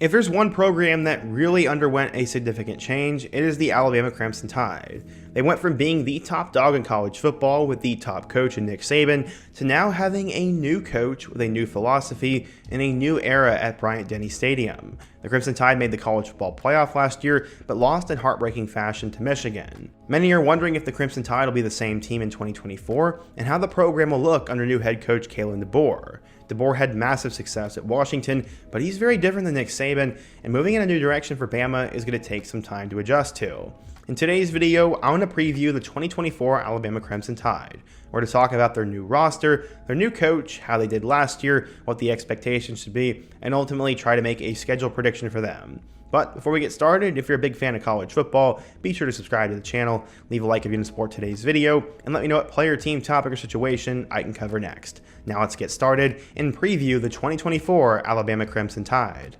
If there's one program that really underwent a significant change, it is the Alabama Crimson Tide. They went from being the top dog in college football with the top coach in Nick Saban to now having a new coach with a new philosophy and a new era at Bryant-Denny Stadium. The Crimson Tide made the college football playoff last year, but lost in heartbreaking fashion to Michigan. Many are wondering if the Crimson Tide will be the same team in 2024 and how the program will look under new head coach Kalen DeBoer. DeBoer had massive success at Washington, but he's very different than Nick Saban, and moving in a new direction for Bama is going to take some time to adjust to. In today's video, I want to preview the 2024 Alabama Crimson Tide. We're going to talk about their new roster, their new coach, how they did last year, what the expectations should be, and ultimately try to make a schedule prediction for them. But before we get started, if you're a big fan of college football, be sure to subscribe to the channel, leave a like if you want to support today's video, and let me know what player, team, topic, or situation I can cover next. Now let's get started and preview the 2024 Alabama Crimson Tide.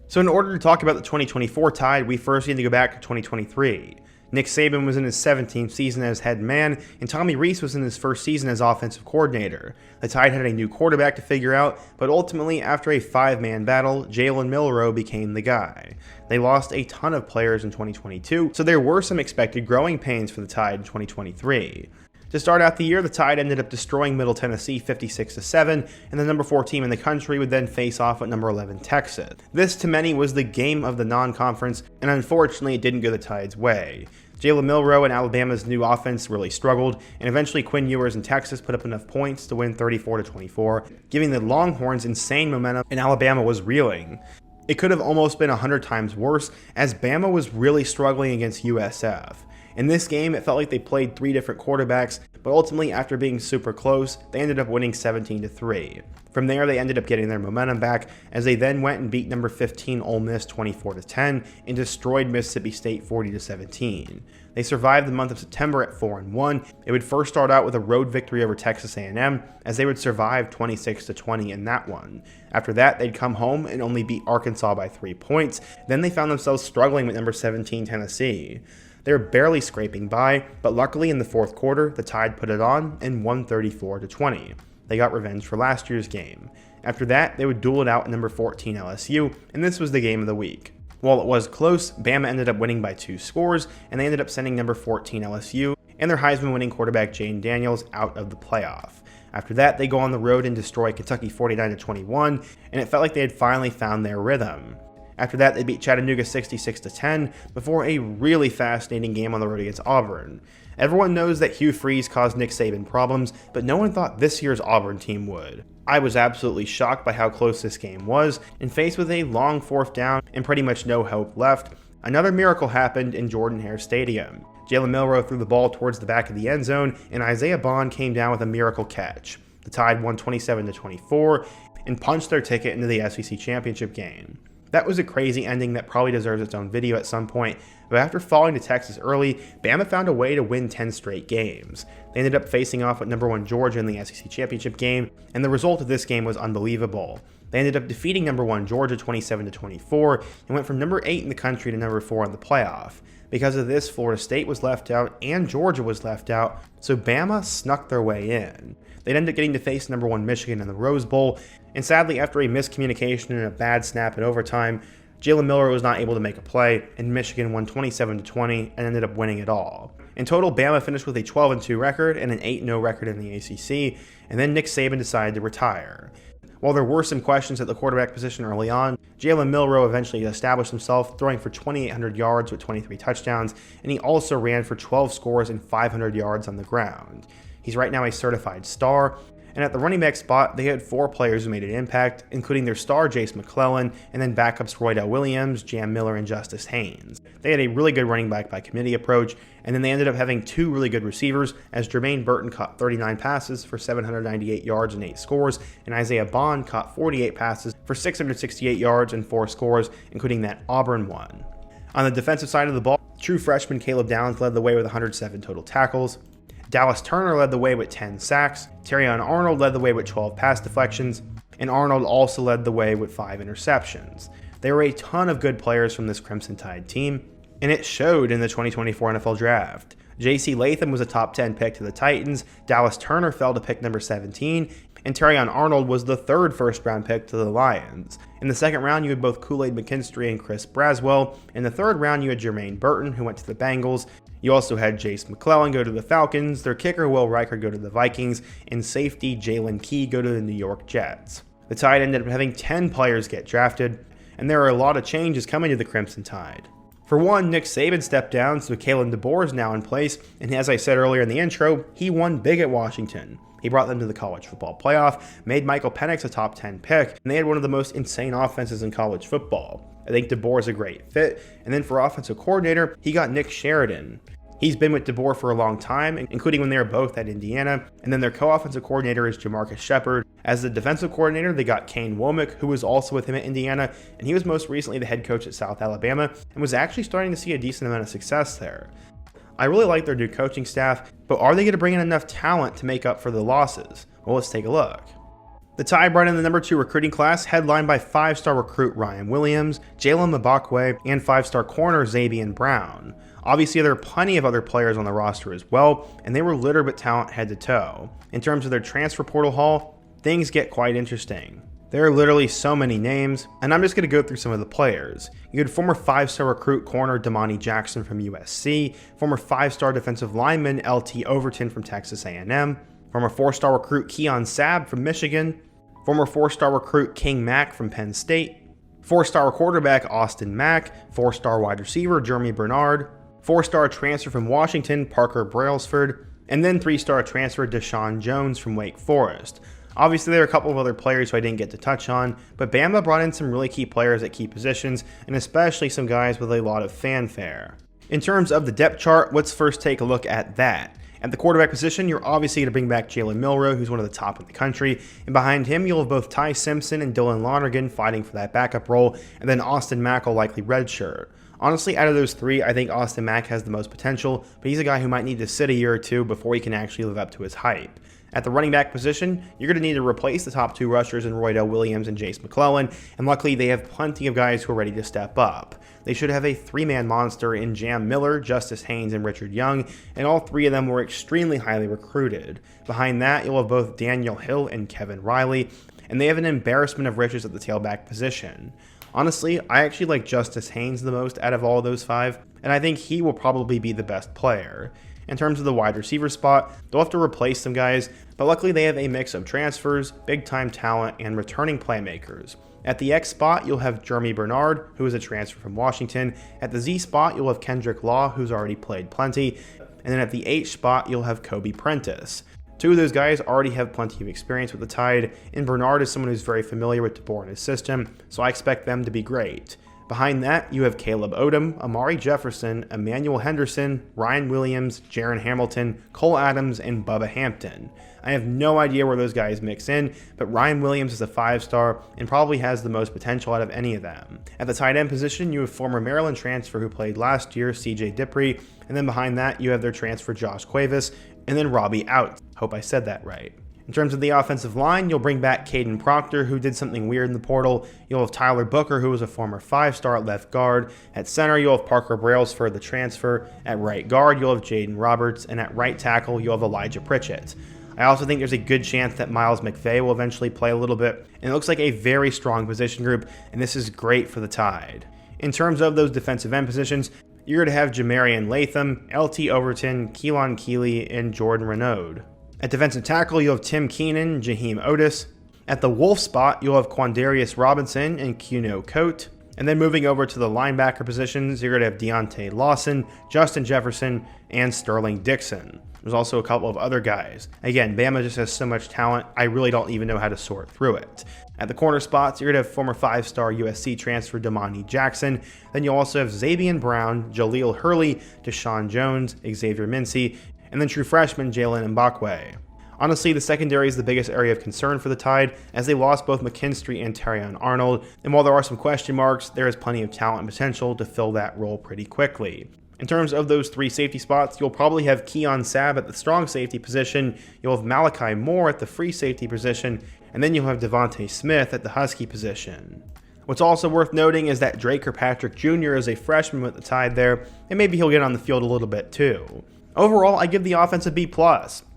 So in order to talk about the 2024 Tide, we first need to go back to 2023. Nick Saban was in his 17th season as head man, and Tommy Rees was in his first season as offensive coordinator. The Tide had a new quarterback to figure out, but ultimately, after a 5-man battle, Jalen Milroe became the guy. They lost a ton of players in 2022, so there were some expected growing pains for the Tide in 2023. To start out the year, the Tide ended up destroying Middle Tennessee 56-7, and the number 4 team in the country would then face off at number 11 Texas. This, to many, was the game of the non-conference, and unfortunately it didn't go the Tide's way. Jalen Milroe and Alabama's new offense really struggled, and eventually Quinn Ewers in Texas put up enough points to win 34-24, giving the Longhorns insane momentum, and Alabama was reeling. It could have almost been 100 times worse, as Bama was really struggling against USF. In this game, it felt like they played 3 different quarterbacks, but ultimately, after being super close, they ended up winning 17-3. From there, they ended up getting their momentum back, as they then went and beat number 15 Ole Miss 24-10 and destroyed Mississippi State 40-17. They survived the month of September at 4-1. It would first start out with a road victory over Texas A&M, as they would survive 26-20 in that one. After that, they'd come home and only beat Arkansas by 3 points. Then they found themselves struggling with number 17 Tennessee. They were barely scraping by, but luckily in the fourth quarter, the Tide put it on and won 34-20. They got revenge for last year's game. After that, they would duel it out at number 14 LSU, and this was the game of the week. While it was close, Bama ended up winning by 2 scores, and they ended up sending number 14 LSU and their Heisman-winning quarterback Jane Daniels out of the playoff. After that, they go on the road and destroy Kentucky 49-21, and it felt like they had finally found their rhythm. After that, they beat Chattanooga 66-10 before a really fascinating game on the road against Auburn. Everyone knows that Hugh Freeze caused Nick Saban problems, but no one thought this year's Auburn team would. I was absolutely shocked by how close this game was, and faced with a long 4th down and pretty much no hope left, another miracle happened in Jordan-Hare Stadium. Jalen Milroe threw the ball towards the back of the end zone, and Isaiah Bond came down with a miracle catch. The Tide won 27-24 and punched their ticket into the SEC championship game. That was a crazy ending that probably deserves its own video at some point, but after falling to Texas early, Bama found a way to win 10 straight games. They ended up facing off with number 1 Georgia in the SEC championship game, and the result of this game was unbelievable. They ended up defeating number 1 Georgia 27-24 and went from number 8 in the country to number 4 in the playoff. Because of this, Florida State was left out and Georgia was left out, so Bama snuck their way in. They'd end up getting to face number 1 Michigan in the Rose Bowl, and sadly, after a miscommunication and a bad snap in overtime, Jalen Milroe was not able to make a play, and Michigan won 27-20 and ended up winning it all. In total, Bama finished with a 12-2 record and an 8-0 record in the ACC, and then Nick Saban decided to retire. While there were some questions at the quarterback position early on, Jalen Milroe eventually established himself, throwing for 2,800 yards with 23 touchdowns, and he also ran for 12 scores and 500 yards on the ground. He's right now a certified star, and at the running back spot, they had 4 players who made an impact, including their star Jace McClellan, and then backups Roydell Williams, Jam Miller, and Justice Haynes. They had a really good running back by committee approach, and then they ended up having 2 really good receivers, as Jermaine Burton caught 39 passes for 798 yards and 8 scores, and Isaiah Bond caught 48 passes for 668 yards and 4 scores, including that Auburn one. On the defensive side of the ball, true freshman Caleb Downs led the way with 107 total tackles. Dallas Turner led the way with 10 sacks, Terrion Arnold led the way with 12 pass deflections, and Arnold also led the way with 5 interceptions. There were a ton of good players from this Crimson Tide team, and it showed in the 2024 NFL Draft. J.C. Latham was a top 10 pick to the Titans, Dallas Turner fell to pick number 17, and Terrion Arnold was the third first-round pick to the Lions. In the second round, you had both Kool-Aid McKinstry and Chris Braswell. In the third round, you had Jermaine Burton, who went to the Bengals. You also had Jace McClellan go to the Falcons, their kicker Will Reichard go to the Vikings, and safety Jalen Key go to the New York Jets. The Tide ended up having 10 players get drafted, and there are a lot of changes coming to the Crimson Tide. For one, Nick Saban stepped down, so Kalen DeBoer is now in place, and as I said earlier in the intro, he won big at Washington. He brought them to the college football playoff, made Michael Penix a top 10 pick, and they had one of the most insane offenses in college football. I think DeBoer is a great fit, and then for offensive coordinator, he got Nick Sheridan. He's been with DeBoer for a long time, including when they were both at Indiana, and then their co-offensive coordinator is Jamarcus Shepard. As the defensive coordinator, they got Kane Womack, who was also with him at Indiana, and he was most recently the head coach at South Alabama, and was actually starting to see a decent amount of success there. I really like their new coaching staff, but are they going to bring in enough talent to make up for the losses? Well, let's take a look. The Tide brought in the number 2 recruiting class, headlined by 5-star recruit Ryan Williams, Jalen Mbakwe, and 5-star corner Xavier Brown. Obviously, there are plenty of other players on the roster as well, and they were littered with talent head to toe. In terms of their transfer portal haul, things get quite interesting. There are literally so many names, and I'm just going to go through some of the players. You had former 5-star recruit corner Damani Jackson from USC, former 5-star defensive lineman LT Overton from Texas A&M, former 4-star recruit Keon Sabb from Michigan, former 4-star recruit King Mack from Penn State, 4-star quarterback Austin Mack, 4-star wide receiver Jeremy Bernard, 4-star transfer from Washington Parker Brailsford, and then 3-star transfer Deshaun Jones from Wake Forest. Obviously, there are a couple of other players who I didn't get to touch on, but Bama brought in some really key players at key positions, and especially some guys with a lot of fanfare. In terms of the depth chart, let's first take a look at that. At the quarterback position, you're obviously going to bring back Jalen Milroe, who's one of the top in the country, and behind him, you'll have both Ty Simpson and Dylan Lonergan fighting for that backup role, and then Austin Mack will likely redshirt. Honestly, out of those three, I think Austin Mack has the most potential, but he's a guy who might need to sit a year or two before he can actually live up to his hype. At the running back position, you're going to need to replace the top 2 rushers in Roydell Williams and Jace McClellan, and luckily they have plenty of guys who are ready to step up. They should have a 3-man monster in Jam Miller, Justice Haynes, and Richard Young, and all 3 of them were extremely highly recruited. Behind that, you'll have both Daniel Hill and Kevin Riley, and they have an embarrassment of riches at the tailback position. Honestly, I actually like Justice Haynes the most out of all of those 5, and I think he will probably be the best player. In terms of the wide receiver spot, they'll have to replace some guys, but luckily they have a mix of transfers, big-time talent, and returning playmakers. At the X spot, you'll have Jeremy Bernard, who is a transfer from Washington. At the Z spot, you'll have Kendrick Law, who's already played plenty. And then at the H spot, you'll have Kobe Prentice. 2 of those guys already have plenty of experience with the Tide, and Bernard is someone who's very familiar with DeBoer and his system, so I expect them to be great. Behind that, you have Caleb Odom, Amari Jefferson, Emmanuel Henderson, Ryan Williams, Jaron Hamilton, Cole Adams, and Bubba Hampton. I have no idea where those guys mix in, but Ryan Williams is a 5-star and probably has the most potential out of any of them. At the tight end position, you have former Maryland transfer who played last year, CJ Dippre, and then behind that, you have their transfer Josh Cuevas, and then Robbie Out. Hope I said that right. In terms of the offensive line, you'll bring back Caden Proctor, who did something weird in the portal. You'll have Tyler Booker, who was a former 5-star at left guard. At center, you'll have Parker Brailsford, the transfer. At right guard, you'll have Jaden Roberts. And at right tackle, you'll have Elijah Pritchett. I also think there's a good chance that Miles McVay will eventually play a little bit. And it looks like a very strong position group, and this is great for the Tide. In terms of those defensive end positions, you're going to have Jamarian Latham, LT Overton, Keelan Keeley, and Jordan Renaud. At defensive tackle, you'll have Tim Keenan, Jaheim Otis. At the Wolf spot, you'll have Quandarius Robinson and Kuno Coate. And then moving over to the linebacker positions, you're going to have Deontay Lawson, Justin Jefferson, and Sterling Dixon. There's also a couple of other guys. Again, Bama just has so much talent, I really don't even know how to sort through it. At the corner spots, you're going to have former 5-star USC transfer Damani Jackson. Then you'll also have Xavier Brown, Jaleel Hurley, Deshaun Jones, Xavier Mincy, and then true freshman Jalen Mbakwe. Honestly, the secondary is the biggest area of concern for the Tide, as they lost both McKinstry and Terrion Arnold, and while there are some question marks, there is plenty of talent and potential to fill that role pretty quickly. In terms of those 3 safety spots, you'll probably have Keon Sabb at the strong safety position, you'll have Malachi Moore at the free safety position, and then you'll have Devontae Smith at the husky position. What's also worth noting is that Drake Kirkpatrick Jr. is a freshman with the Tide there, and maybe he'll get on the field a little bit too. Overall, I give the offense a B+.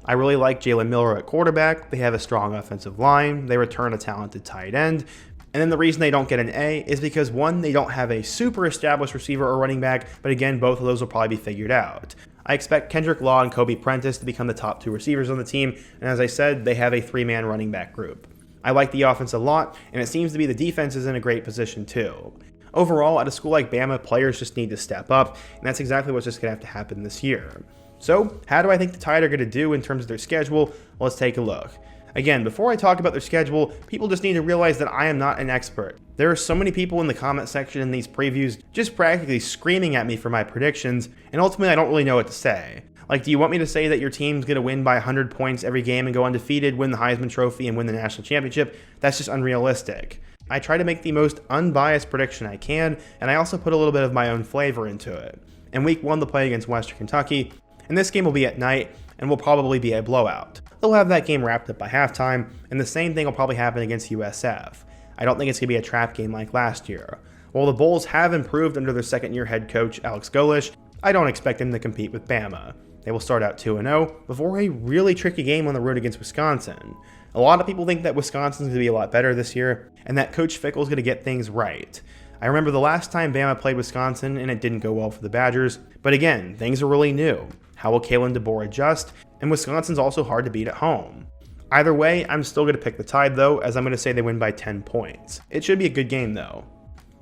I really like Jalen Miller at quarterback. They have a strong offensive line. They return a talented tight end. And then the reason they don't get an A is because, one, they don't have a super established receiver or running back, but again, both of those will probably be figured out. I expect Kendrick Law and Kobe Prentice to become the top 2 receivers on the team, and as I said, they have a 3-man running back group. I like the offense a lot, and it seems to be the defense is in a great position too. Overall, at a school like Bama, players just need to step up, and that's exactly what's just going to have to happen this year. So, how do I think the Tide are going to do in terms of their schedule? Well, let's take a look. Again, before I talk about their schedule, people just need to realize that I am not an expert. There are so many people in the comment section in these previews just practically screaming at me for my predictions, and ultimately I don't really know what to say. Like, do you want me to say that your team's going to win by 100 points every game and go undefeated, win the Heisman Trophy, and win the national championship? That's just unrealistic. I try to make the most unbiased prediction I can, and I also put a little bit of my own flavor into it. In week 1, they'll play against Western Kentucky, and this game will be at night and will probably be a blowout. They'll have that game wrapped up by halftime, and the same thing will probably happen against USF. I don't think it's going to be a trap game like last year. While the Bulls have improved under their second-year head coach Alex Golish, I don't expect them to compete with Bama. They will start out 2-0 before a really tricky game on the road against Wisconsin. A lot of people think that Wisconsin's going to be a lot better this year, and that Coach Fickell's going to get things right. I remember the last time Bama played Wisconsin, and it didn't go well for the Badgers, but again, things are really new. How will Kalen DeBoer adjust? And Wisconsin's also hard to beat at home. Either way, I'm still going to pick the Tide though, as I'm going to say they win by 10 points. It should be a good game though.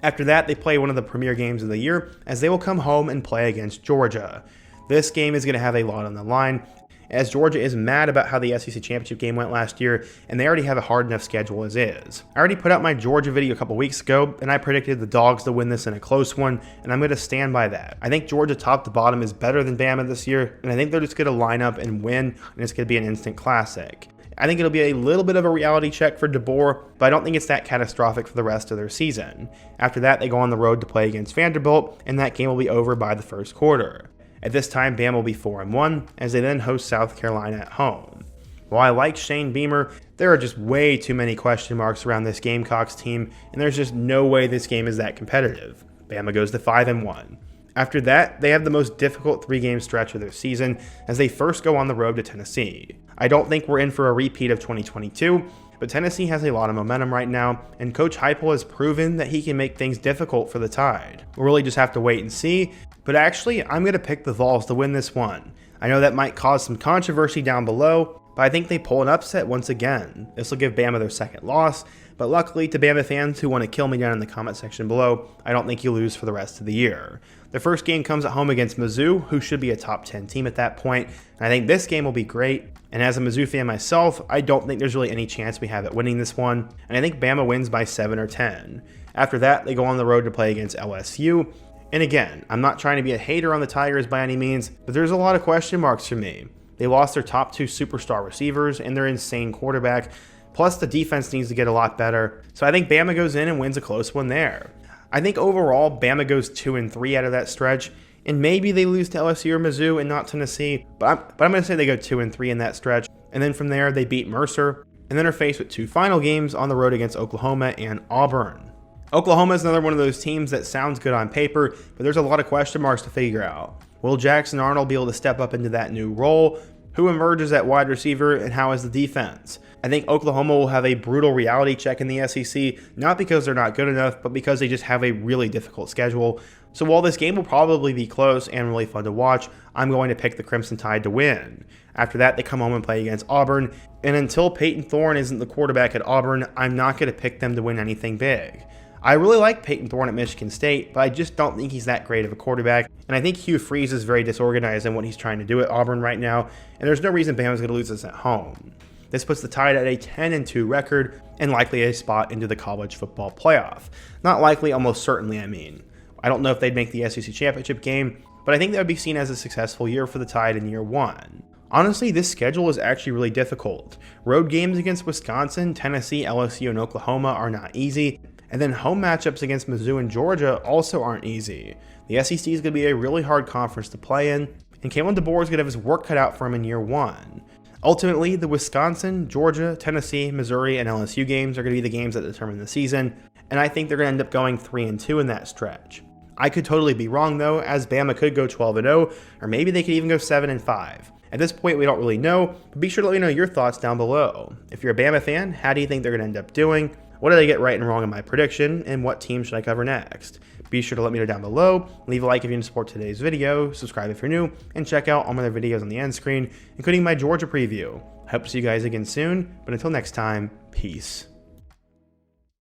After that, they play one of the premier games of the year, as they will come home and play against Georgia. This game is going to have a lot on the line, as Georgia is mad about how the SEC Championship game went last year, and they already have a hard enough schedule as is. I already put out my Georgia video a couple weeks ago, and I predicted the Dogs to win this in a close one, and I'm going to stand by that. I think Georgia top to bottom is better than Bama this year, and I think they're just going to line up and win, and it's going to be an instant classic. I think it'll be a little bit of a reality check for DeBoer, but I don't think it's that catastrophic for the rest of their season. After that, they go on the road to play against Vanderbilt, and that game will be over by the first quarter. At this time, Bama will be 4-1, as they then host South Carolina at home. While I like Shane Beamer, there are just way too many question marks around this Gamecocks team, and there's just no way this game is that competitive. Bama goes to 5-1. After that, they have the most difficult 3-game stretch of their season, as they first go on the road to Tennessee. I don't think we're in for a repeat of 2022, but Tennessee has a lot of momentum right now, and Coach Heupel has proven that he can make things difficult for the Tide. We'll really just have to wait and see, but actually, I'm going to pick the Vols to win this one. I know that might cause some controversy down below, but I think they pull an upset once again. This will give Bama their second loss, but luckily to Bama fans who want to kill me down in the comment section below, I don't think you lose for the rest of the year. Their first game comes at home against Mizzou, who should be a top 10 team at that point, and I think this game will be great. And as a Mizzou fan myself, I don't think there's really any chance we have it winning this one, and I think Bama wins by 7 or 10. After that, they go on the road to play against LSU, and again, I'm not trying to be a hater on the Tigers by any means, but there's a lot of question marks for me. They lost their top 2 superstar receivers and their insane quarterback, plus the defense needs to get a lot better, so I think Bama goes in and wins a close one there. I think overall, Bama goes 2-3 out of that stretch, and maybe they lose to LSU or Mizzou and not Tennessee, but I'm going to say they go 2-3 in that stretch, and then from there they beat Mercer, and then are faced with 2 final games on the road against Oklahoma and Auburn. Oklahoma is another one of those teams that sounds good on paper, but there's a lot of question marks to figure out. Will Jackson Arnold be able to step up into that new role? Who emerges at wide receiver, and how is the defense? I think Oklahoma will have a brutal reality check in the SEC, not because they're not good enough, but because they just have a really difficult schedule. So while this game will probably be close and really fun to watch, I'm going to pick the Crimson Tide to win. After that, they come home and play against Auburn, and until Peyton Thorne isn't the quarterback at Auburn, I'm not going to pick them to win anything big. I really like Peyton Thorne at Michigan State, but I just don't think he's that great of a quarterback, and I think Hugh Freeze is very disorganized in what he's trying to do at Auburn right now, and there's no reason Bama's going to lose this at home. This puts the Tide at a 10-2 record, and likely a spot into the college football playoff. Not likely, almost certainly, I mean. I don't know if they'd make the SEC Championship game, but I think that would be seen as a successful year for the Tide in year one. Honestly, this schedule is actually really difficult. Road games against Wisconsin, Tennessee, LSU, and Oklahoma are not easy, and then home matchups against Mizzou and Georgia also aren't easy. The SEC is going to be a really hard conference to play in, and Kalen DeBoer is going to have his work cut out for him in year one. Ultimately, the Wisconsin, Georgia, Tennessee, Missouri, and LSU games are going to be the games that determine the season, and I think they're going to end up going 3-2 in that stretch. I could totally be wrong though, as Bama could go 12-0, or maybe they could even go 7-5. At this point, we don't really know, but be sure to let me know your thoughts down below. If you're a Bama fan, how do you think they're going to end up doing? What did I get right and wrong in my prediction, and what team should I cover next? Be sure to let me know down below, leave a like if you want to support today's video, subscribe if you're new, and check out all my other videos on the end screen, including my Georgia preview. I hope to see you guys again soon, but until next time, peace.